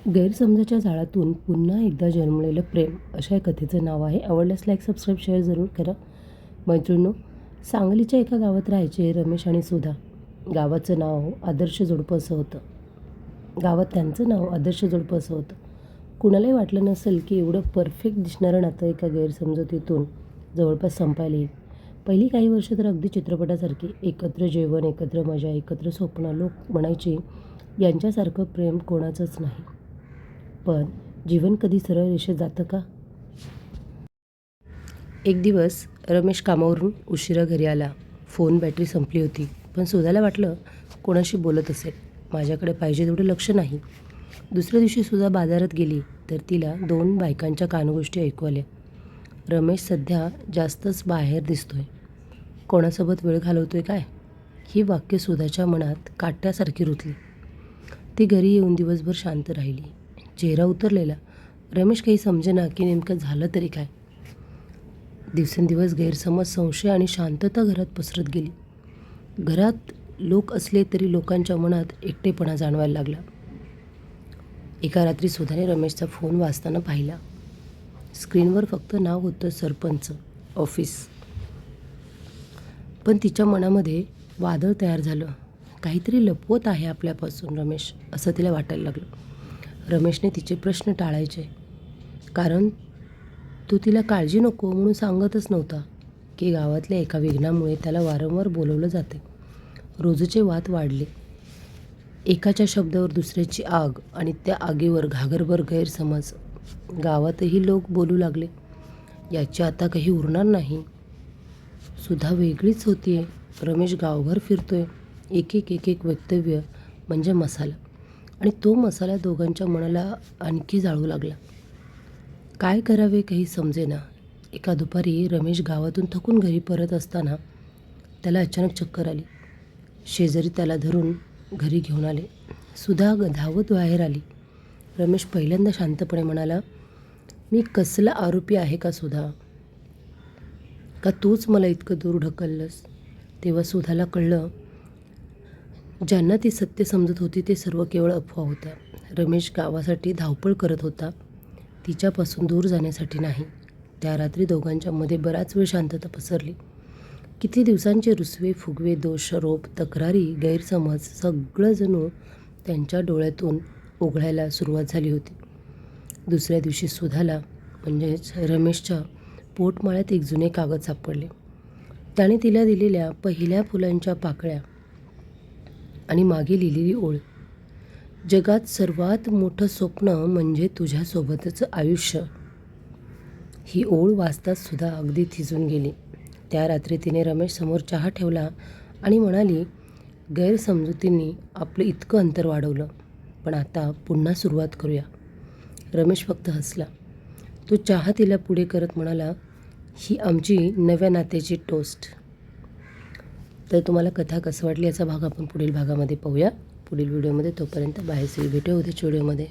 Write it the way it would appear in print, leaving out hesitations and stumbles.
गैरसमजाच्या जाळातून पुन्हा एकदा जन्मलेलं प्रेम अशा या कथेचं नाव आहे. आवडल्यास लाईक सबस्क्राईब शेअर जरूर करा. मैत्रिणींनो, सांगलीच्या एका गावात राहायचे रमेश आणि सुधा. गावाचं नाव आदर्श जोडपं असं होतं. त्यांचं नाव आदर्श जोडपं असं होतं. कुणालाही वाटलं नसेल की एवढं परफेक्ट दिसणारं नातं एका गैरसमजुतीतून जवळपास संपायला येईल. पहिली काही वर्ष तर अगदी चित्रपटासारखी. एकत्र जेवण, एकत्र मजा, एकत्र स्वप्न. लोक म्हणायचे यांच्यासारखं प्रेम कोणाचंच नाही. पण जीवन कधी सरळ रेषेत जातं का? एक दिवस रमेश कामावरून उशिरा घरी आला. फोन बॅटरी संपली होती. पण सुधाला वाटलं कोणाशी बोलत असेल. माझ्याकडे पाहिजे तेवढं लक्ष नाही. दुसऱ्या दिवशी सुधा बाजारात गेली तर तिला 2 बायकांच्या कानगोष्टी ऐकू आल्या. रमेश सध्या जास्तच बाहेर दिसतोय. कोणासोबत वेळ घालवतोय काय? ही वाक्य सुधाच्या मनात काट्यासारखी रुतली. ती घरी येऊन दिवसभर शांत राहिली. चेहरा उतरलेला. रमेश काही समजेना की नेमकं झालं तरी काय. दिवसेंदिवस गैरसमज, संशय आणि शांतता घरात पसरत गेली. घरात लोक असले तरी लोकांच्या मनात एकटेपणा जाणवायला लागला. एका रात्री सुधाने रमेशचा फोन वाचताना पाहिला. स्क्रीनवर फक्त नाव होतं, सरपंच ऑफिस. पण तिच्या मनामध्ये वादळ तयार झालं. काहीतरी लपवत आहे आपल्यापासून रमेश, असं तिला वाटायला लागलं. रमेशने तिचे प्रश्न टाळायचे, कारण तो तिला काळजी नको म्हणून सांगतच नव्हता की गावातल्या एका विघ्नामुळे त्याला वारंवार बोलवलं जाते. रोजचे वाद वाढले. एकाच्या शब्दावर दुसऱ्याची आग आणि त्या आगीवर घागरभर गैरसमज. गावातही लोक बोलू लागले, याची आता काही उरणार नाही. सुधा वेगळीच होतीये. रमेश गावभर फिरतोय. एक एक वक्तव्य म्हणजे मसाला. आणि तो मसाला दोघांच्या मनाला आणखी जाळू लागला. काय करावे काही समजेना. एका दुपारी रमेश गावातून थकून घरी परत असताना त्याला अचानक चक्कर आली. शेजारी त्याला धरून घरी घेऊन आले. सुधा धावत बाहेर आली. रमेश पहिल्यांदा शांतपणे म्हणाला, मी कसला आरोपी आहे का सुधा? का तूच मला इतकं दूर ढकललंस? तेव्हा सुधाला कळलं, ज्यांना ती सत्य समजत होती ते सर्व केवळ अफवा होत्या. रमेश गावासाठी धावपळ करत होता, तिच्यापासून दूर जाण्यासाठी नाही. त्या रात्री दोघांच्या मध्ये बराच वेळ शांतता पसरली. किती दिवसांचे रुसवे, फुगवे, दोषारोप, तक्रारी, गैरसमज सगळं जणू त्यांच्या डोळ्यातून ओघळायला सुरुवात झाली होती. दुसऱ्या दिवशी सुधाला म्हणजेच रमेशच्या पोटमाळ्यात एक जुने कागद सापडले. त्याने तिला दिलेल्या पहिल्या फुलांच्या पाकळ्या आणि मागे लिहिलेली ओळ, जगात सर्वात मोठं स्वप्न म्हणजे तुझ्यासोबतचं आयुष्य. ही ओळ वाचताच सुद्धा अगदी थिजून गेली. त्या रात्री तिने रमेश समोर चहा ठेवला आणि म्हणाली, गैरसमजुतींनी आपलं इतकं अंतर वाढवलं, पण आता पुन्हा सुरुवात करूया. रमेश फक्त हसला. तो चहा तिला पुढे करत म्हणाला, ही आमची नव्या नात्याची टोस्ट. तर तुम्हाला कथा कसं वाटली याचा भाग आपण पुढील भागामध्ये पाहूया, पुढील व्हिडिओमध्ये. तोपर्यंत बाय. भेटूया उद्याच्या व्हिडिओमध्ये.